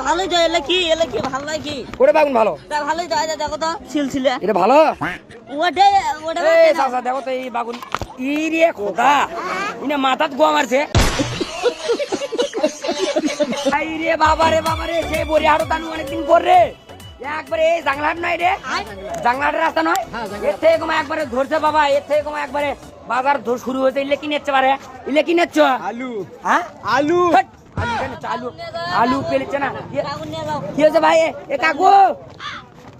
ভালোই তো এলে কি ভালো লাগে কি ওরে বাগুন ভালো তা ভালোই তো দেখো তো সিলসিলা এটা ভালো ওটা এই চাচা দেখো তো এই বাগুন ইরে খোদা ইনা মাথাত গোয়া মারছে আই রে বাবা রে সে বড়ি হাড়ো তানু অনেকদিন পর রে একবারে এই জাংলাট নয় রে জাংলাটের রাস্তা নয় এর থেকে কমা একবারে ধরছে বাবা এর থেকে কমা একবারে বাজার ধর শুরু হয়েছে ইলে কি নেচ্ছে পারে ইলে কি নেচ্ছ আলু হ্যাঁ আলু আলু আলু পেলেছে না বাগুন নিয়ে যাও কি হয়েছে ভাই এ কাকু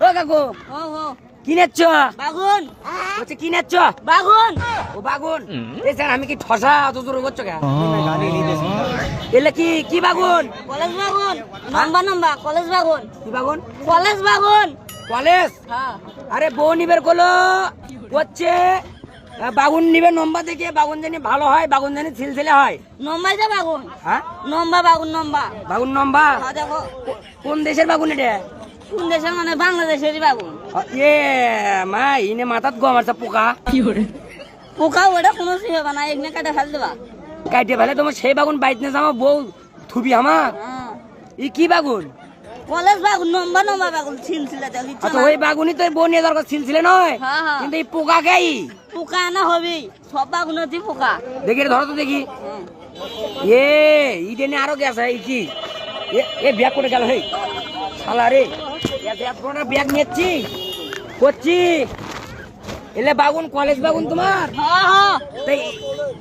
ও কাকু ও কি নেচ্ছ বাগুন বলছে কি নেচ্ছ বাগুন ও বাগুন এ স্যার আমি কি ঠসা অত জোর করছো কে এলে কি বাগুন কলেজ বাগুন লম্বা কলেজ বাগুন কি বাগুন কলেজ বাগুন কলেজ হ্যাঁ আরে বউ নিবের কলো হচ্ছে বাগুন নিবে নম্বা দেখে বাগুন জানি ভালো হয় বাগুন জানি ছিলছিলে হয় নম্বাই যে বাগুন হ্যাঁ নম্বা বাগুন নম্বা বাগুন নম্বা হ্যাঁ দেখো কোন দেশের বাগুন এটা কোন দেশের মানে বাংলাদেশেরই বাগুন এ মা ইনে মাথাত গো মারছে পোকা পোকা ওটা কোনো হবে না এখানে কাটা ফেল দেবা কাইটে ফেলে তোমার সেই বাগুন বাইত না আমার বউ থুবি আমার হ্যাঁ ই কি বাগুন কলেজ বাগুন নম্বা বাগুন ছিলছিলে দেখি আচ্ছা ওই বাগুনই তো বউ নিয়ে দরকার ছিলছিলে নয় হ্যাঁ হ্যাঁ কিন্তু এই পোকা গাই পোকা না হবেই সব বাগুনতি পোকা দেখি রে, ধরো তো দেখি এ ইডে নিয়ে আরো গেছে এই কি এ ব্যাগ করে গেল হেই শালা রে ব্যাগ নিচ্ছি করছি এলে বাগুন কলেজ বাগুন তোমার হ্যাঁ তাই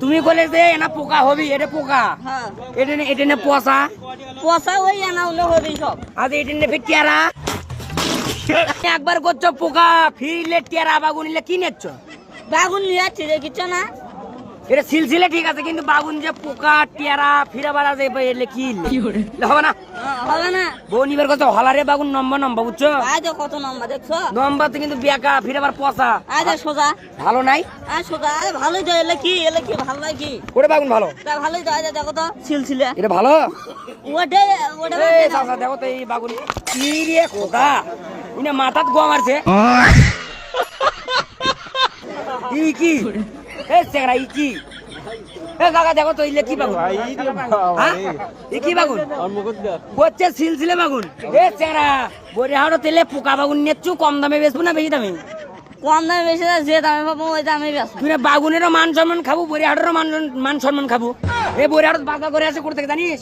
তুমি কলেজে না পোকা হবি এটা পোকা হ্যাঁ এটা নে পচা পচা ওই আনা হলে হবেই সব আজ এটা নে ফির টেরা একবার করছো পোকা ফিরলে টেরা বাগুন নিলে কি নেচ্ছ বাগুন নিয়ে যাচ্ছি দেখিচ্ছ না এটা সিলসিলে ঠিক আছে কিন্তু বাগুন যে পোকা টেরা ফিরে বাড়া যে এলে কি হবে না হবে না বউ নিবার কথা হলারে বাগুন নম্বা বুঝছো আজ কত নম্বর দেখছো নম্বরতে কিন্তু বেকা ফিরে আবার পচা আজ সোজা ভালো নাই আর সোজা আরে ভালোই তো এলে কি ভালো লাগে কি ওরে বাগুন ভালো তা ভালোই তো দেখো তো সিলসিলা এটা ভালো ওটা এই চাচা দেখো তো এই বাগুন ইরে খোদা ইনে মাথাত গোয়া মারছে ই কি এ চেংড়া ই কি এ কাকা দেখো তো ইলে কি বাগুন হ্যাঁ ই কি বাগুন হচ্ছে সিলসিলে বাগুন এ চেংড়া বড়ি হাড়ো তেলে পোকা বাগুন নেচ্ছু কম দামে বেচবো না বেশি দামে কম দামে বেশি যে দামে পাবো ওই দামে বেশ তুই না বাগুনেরও মান সম্মান খাবো বড়ি হাটেরও মান সম্মান খাবো এই বড়ি হাট বাজার করে আসে করতে জানিস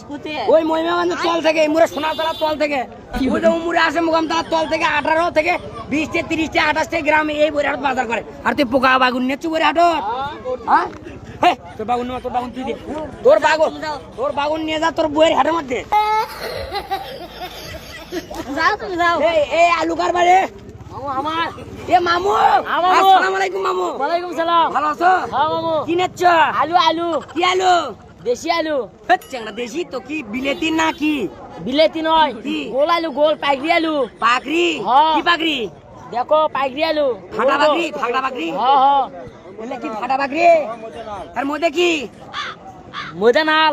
ওই মহিমাগঞ্জের তল থেকে মুরে সোনাতলার তল থেকে ওইটা মুরে আসে মুগামতলার তল থেকে 18 থেকে 20 থেকে 30 থেকে 28 থেকে গ্রামে এই বড়ি হাট বাজার করে আর তুই পোকা বাগুন নেচ্ছু বড়ি হাটত হ্যাঁ হ্যাঁ তোর বাগুন তোর বাগুন তুই দে তোর বাগুন নিয়ে যা তোর বইয়ের হাটের মধ্যে যাও তুমি যাও এই আলু কারবারে আমার এ মামু আসসালামু আলাইকুম মামু ওয়ালাইকুম সালাম ভালো আছো হ্যাঁ মামু কি নেচ্ছ আলু কি আলু দেশি আলু চেংড়া দেশি তো কি বিলেতি না কি বিলেতি নয় কি? গোল আলু গোল পাইকরি আলু পাকড়ি হ্যাঁ। কি পাকড়ি দেখো পাইকরি আলু ফাটা পাকড়ি হ্যাঁ বলে কি ফাটা পাকড়ি আর মধ্যে কি ময়দা নাল